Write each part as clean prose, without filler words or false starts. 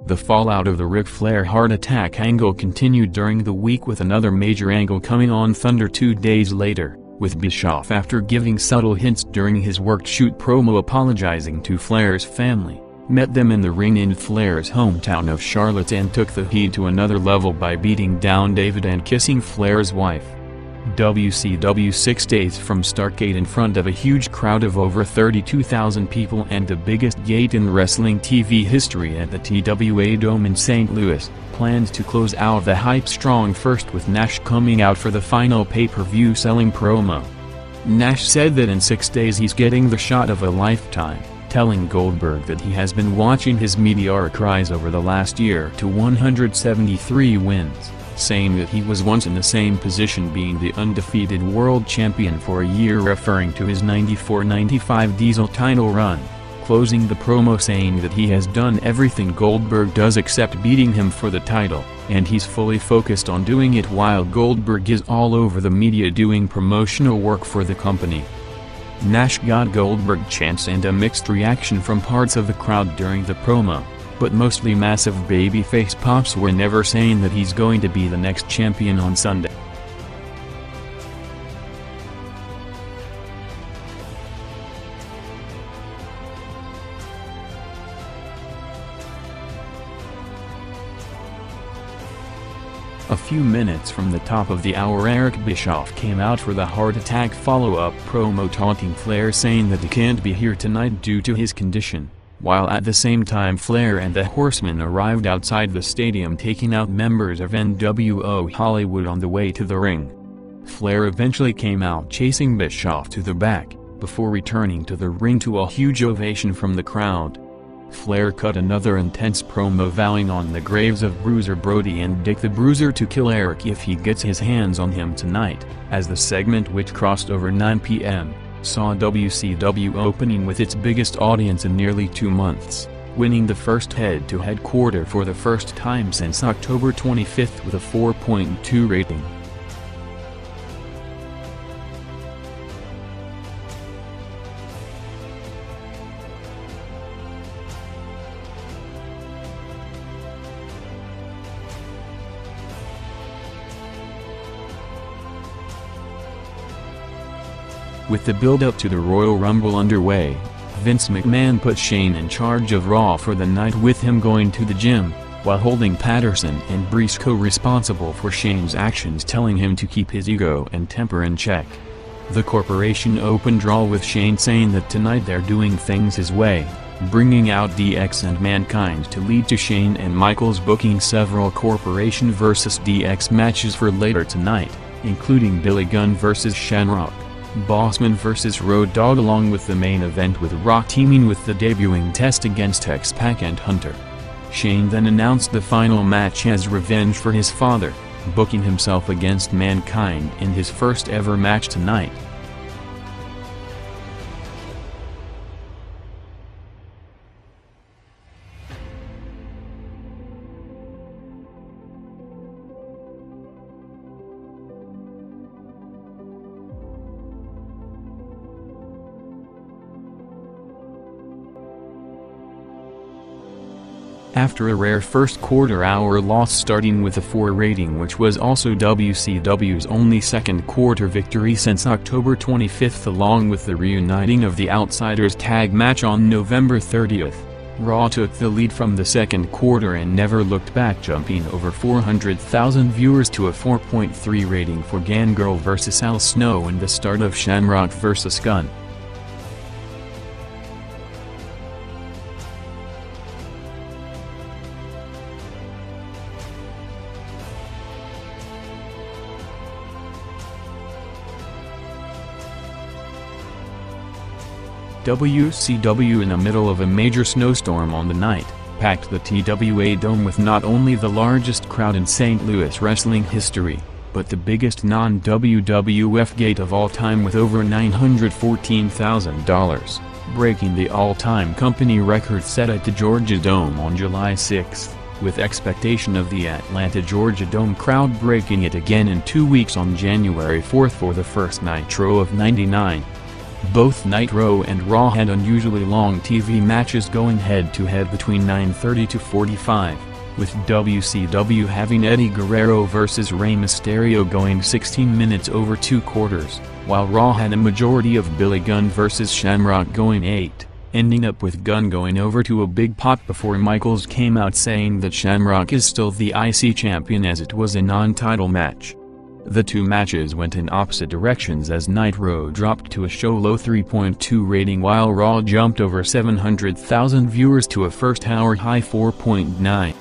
The fallout of the Ric Flair heart attack angle continued during the week, with another major angle coming on Thunder 2 days later, with Bischoff, after giving subtle hints during his worked shoot promo apologizing to Flair's family, met them in the ring in Flair's hometown of Charlotte and took the heat to another level by beating down David and kissing Flair's wife. WCW 6 days from Starrcade in front of a huge crowd of over 32,000 people and the biggest gate in wrestling TV history at the TWA Dome in St. Louis, planned to close out the hype strong first, with Nash coming out for the final pay-per-view selling promo. Nash said that in 6 days he's getting the shot of a lifetime, telling Goldberg that he has been watching his meteoric rise over the last year to 173 wins, saying that he was once in the same position, being the undefeated world champion for a year, referring to his 94-95 Diesel title run, closing the promo saying that he has done everything Goldberg does except beating him for the title, and he's fully focused on doing it while Goldberg is all over the media doing promotional work for the company. Nash got Goldberg chants and a mixed reaction from parts of the crowd during the promo, but mostly massive babyface pops were never saying that he's going to be the next champion on Sunday. A few minutes from the top of the hour, Eric Bischoff came out for the heart attack follow-up promo, taunting Flair, saying that he can't be here tonight due to his condition, while at the same time Flair and the Horsemen arrived outside the stadium taking out members of NWO Hollywood on the way to the ring. Flair eventually came out chasing Bischoff to the back, before returning to the ring to a huge ovation from the crowd. Flair cut another intense promo vowing on the graves of Bruiser Brody and Dick the Bruiser to kill Eric if he gets his hands on him tonight, as the segment, which crossed over 9 p.m., saw WCW opening with its biggest audience in nearly 2 months, winning the first head-to-head quarter for the first time since October 25 with a 4.2 rating. With the build-up to the Royal Rumble underway, Vince McMahon put Shane in charge of Raw for the night, with him going to the gym, while holding Patterson and Brisco responsible for Shane's actions, telling him to keep his ego and temper in check. The corporation opened Raw with Shane saying that tonight they're doing things his way, bringing out DX and Mankind to lead to Shane and Michaels booking several Corporation vs. DX matches for later tonight, including Billy Gunn vs. Shamrock, Bossman vs. Road Dogg, along with the main event with Rock teaming with the debuting Test against X-Pac and Hunter. Shane then announced the final match as revenge for his father, booking himself against Mankind in his first ever match tonight. After a rare first quarter-hour loss starting with a 4 rating, which was also WCW's only second quarter victory since October 25, along with the reuniting of the Outsiders tag match on November 30, Raw took the lead from the second quarter and never looked back, jumping over 400,000 viewers to a 4.3 rating for Gangrel vs. Al Snow and the start of Shamrock vs. Gunn. WCW, in the middle of a major snowstorm on the night, packed the TWA Dome with not only the largest crowd in St. Louis wrestling history, but the biggest non-WWF gate of all time with over $914,000, breaking the all-time company record set at the Georgia Dome on July 6, with expectation of the Atlanta Georgia Dome crowd breaking it again in 2 weeks on January 4 for the first Nitro of '99. Both Nitro and Raw had unusually long TV matches going head-to-head between 9:30 to 45, with WCW having Eddie Guerrero vs Rey Mysterio going 16 minutes over 2 quarters, while Raw had a majority of Billy Gunn vs Shamrock going 8, ending up with Gunn going over to a big pop before Michaels came out saying that Shamrock is still the IC champion as it was a non-title match. The two matches went in opposite directions as Nitro dropped to a show-low 3.2 rating while Raw jumped over 700,000 viewers to a first-hour high 4.9.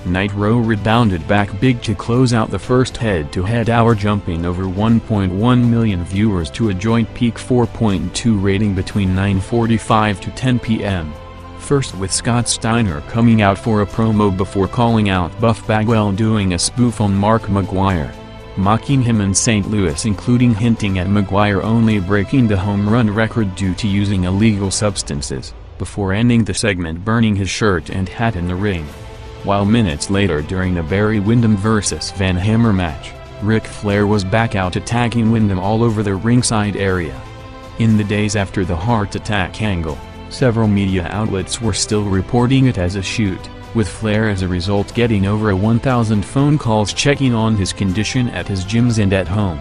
Nitro rebounded back big to close out the first head-to-head hour, jumping over 1.1 million viewers to a joint peak 4.2 rating between 9:45 to 10 p.m. First with Scott Steiner coming out for a promo before calling out Buff Bagwell doing a spoof on Mark McGuire, mocking him in St. Louis, including hinting at McGuire only breaking the home run record due to using illegal substances, before ending the segment burning his shirt and hat in the ring. While minutes later during the Barry Windham vs Van Hammer match, Ric Flair was back out attacking Windham all over the ringside area. In the days after the Hart attack angle, several media outlets were still reporting it as a shoot, with Flair as a result getting over 1,000 phone calls checking on his condition at his gyms and at home.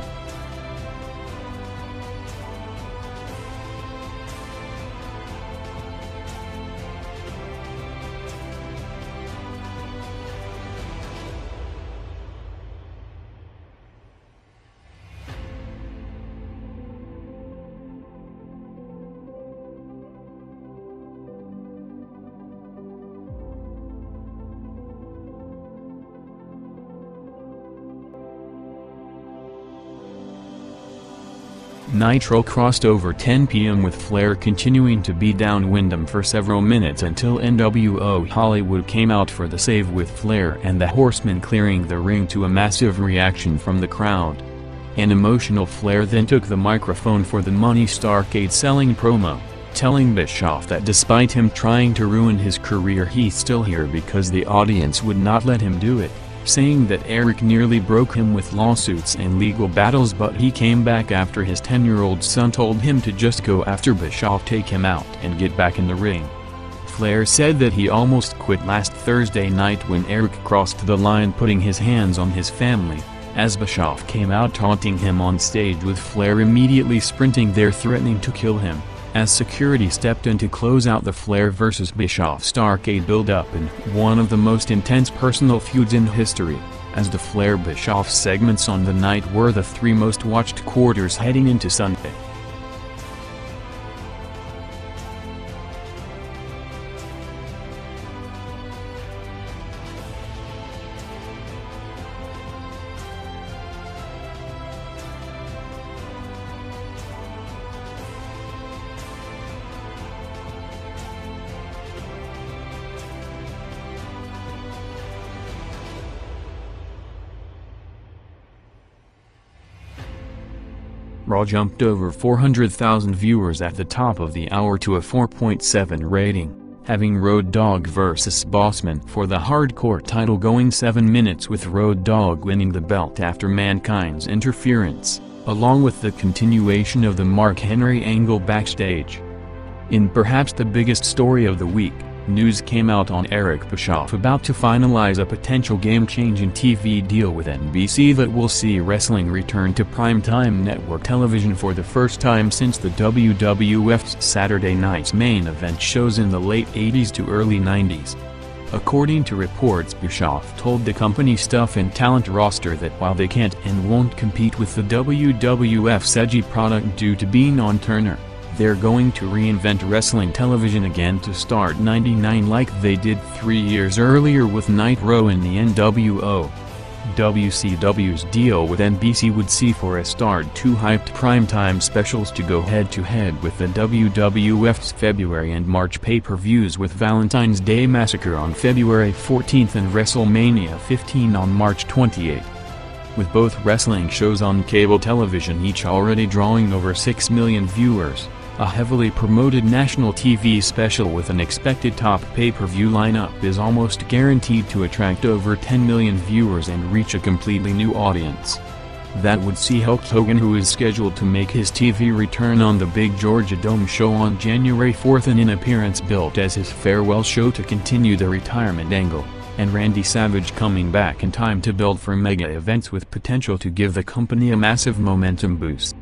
Nitro crossed over 10 p.m. with Flair continuing to beat down Windham for several minutes until NWO Hollywood came out for the save, with Flair and the Horsemen clearing the ring to a massive reaction from the crowd. An emotional Flair then took the microphone for the Money Starrcade selling promo, telling Bischoff that despite him trying to ruin his career he's still here because the audience would not let him do it, saying that Eric nearly broke him with lawsuits and legal battles, but he came back after his 10-year-old son told him to just go after Bischoff, take him out and get back in the ring. Flair said that he almost quit last Thursday night when Eric crossed the line putting his hands on his family, as Bischoff came out taunting him on stage, with Flair immediately sprinting there threatening to kill him, as security stepped in to close out the Flair vs Bischoff Starrcade build-up in one of the most intense personal feuds in history, as the Flair-Bischoff segments on the night were the 3 most watched quarters heading into Sunday. Raw jumped over 400,000 viewers at the top of the hour to a 4.7 rating, having Road Dogg vs Bossman for the Hardcore title going 7 minutes, with Road Dogg winning the belt after Mankind's interference, along with the continuation of the Mark Henry angle backstage. In perhaps the biggest story of the week, news came out on Eric Bischoff about to finalize a potential game-changing TV deal with NBC that will see wrestling return to primetime network television for the first time since the WWF's Saturday night's main event shows in the late 80s to early 90s. According to reports, Bischoff told the company staff and talent roster that while they can't and won't compete with the WWF's edgy product due to being on Turner, they're going to reinvent wrestling television again to start '99 like they did 3 years earlier with Nitro in the NWO. WCW's deal with NBC would see for a start two hyped primetime specials to go head-to-head with the WWF's February and March pay-per-views, with Valentine's Day Massacre on February 14 and WrestleMania 15 on March 28. With both wrestling shows on cable television each already drawing over 6 million viewers, a heavily promoted national TV special with an expected top pay-per-view lineup is almost guaranteed to attract over 10 million viewers and reach a completely new audience. That would see Hulk Hogan, who is scheduled to make his TV return on the Big Georgia Dome show on January 4, and an appearance billed as his farewell show to continue the retirement angle, and Randy Savage coming back in time to build for mega events with potential to give the company a massive momentum boost.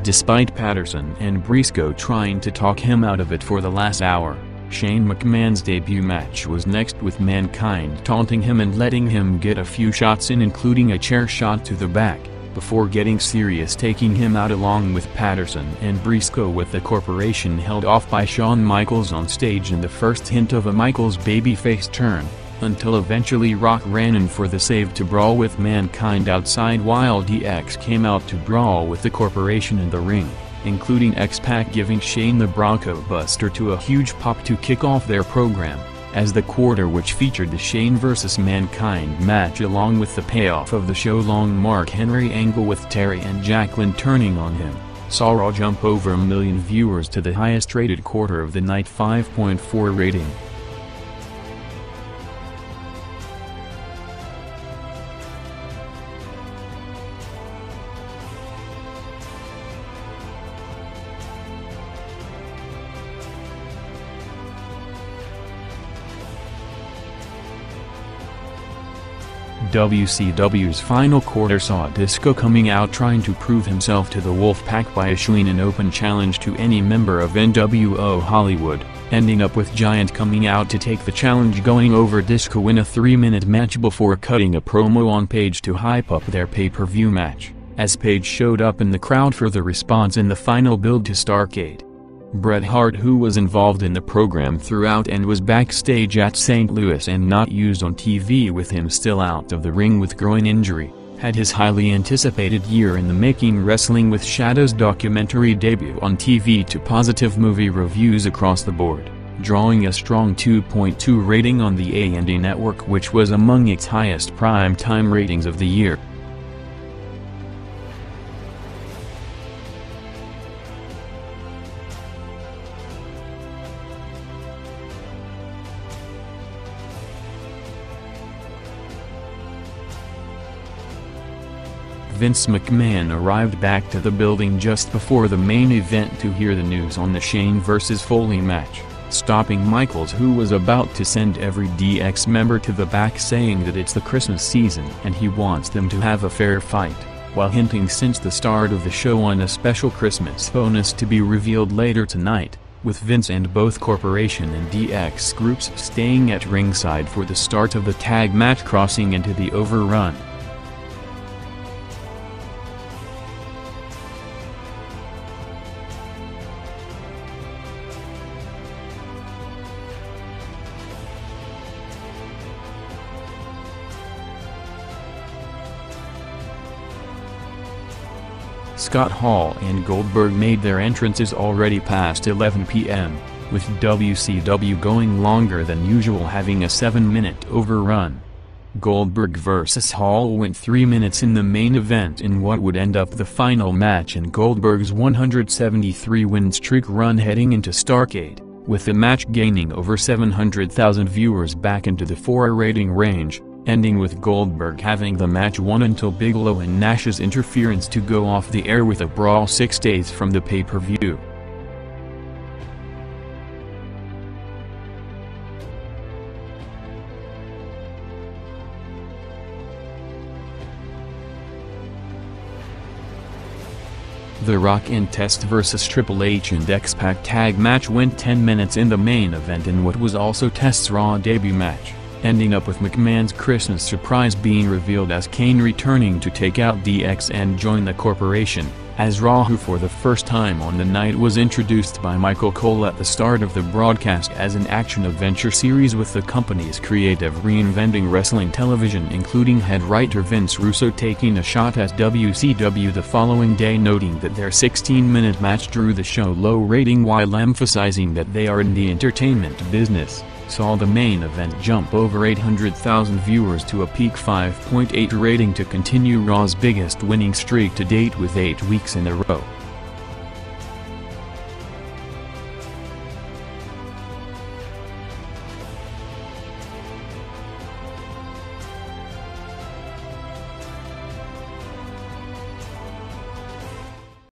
Despite Patterson and Brisco trying to talk him out of it for the last hour, Shane McMahon's debut match was next, with Mankind taunting him and letting him get a few shots in, including a chair shot to the back, before getting serious, taking him out along with Patterson and Brisco, with the corporation held off by Shawn Michaels on stage in the first hint of a Michaels babyface turn, until eventually Rock ran in for the save to brawl with Mankind outside, while DX came out to brawl with the corporation in the ring, including X-Pac giving Shane the Bronco Buster to a huge pop to kick off their program, as the quarter, which featured the Shane vs. Mankind match along with the payoff of the show-long Mark Henry angle with Terri and Jacqueline turning on him, saw Raw jump over 1 million viewers to the highest rated quarter of the night, 5.4 rating. WCW's final quarter saw Disco coming out trying to prove himself to the Wolfpack by issuing an open challenge to any member of NWO Hollywood, ending up with Giant coming out to take the challenge, going over Disco in a 3-minute match before cutting a promo on Page to hype up their pay-per-view match, as Page showed up in the crowd for the response in the final build to Starrcade. Bret Hart, who was involved in the program throughout and was backstage at St. Louis and not used on TV with him still out of the ring with groin injury, had his highly anticipated year in the making Wrestling with Shadows documentary debut on TV to positive movie reviews across the board, drawing a strong 2.2 rating on the A&E network, which was among its highest prime-time ratings of the year. Vince McMahon arrived back to the building just before the main event to hear the news on the Shane vs. Foley match, stopping Michaels, who was about to send every DX member to the back, saying that it's the Christmas season and he wants them to have a fair fight, while hinting since the start of the show on a special Christmas bonus to be revealed later tonight, with Vince and both Corporation and DX groups staying at ringside for the start of the tag match, crossing into the overrun. Scott Hall and Goldberg made their entrances already past 11 p.m., with WCW going longer than usual, having a 7-minute overrun. Goldberg vs. Hall went 3 minutes in the main event in what would end up the final match in Goldberg's 173-win streak run heading into Starrcade, with the match gaining over 700,000 viewers back into the 4 rating range, ending with Goldberg having the match won until Bigelow and Nash's interference to go off the air with a brawl 6 days from the pay-per-view. The Rock and Test vs. Triple H and X-Pac tag match went 10 minutes in the main event in what was also Test's Raw debut match, ending up with McMahon's Christmas surprise being revealed as Kane returning to take out DX and join the corporation, as Raw, who for the first time on the night was introduced by Michael Cole at the start of the broadcast as an action-adventure series with the company's creative reinventing wrestling television, including head writer Vince Russo taking a shot at WCW the following day, noting that their 16-minute match drew the show low rating while emphasizing that they are in the entertainment business, saw the main event jump over 800,000 viewers to a peak 5.8 rating to continue Raw's biggest winning streak to date with 8 weeks in a row.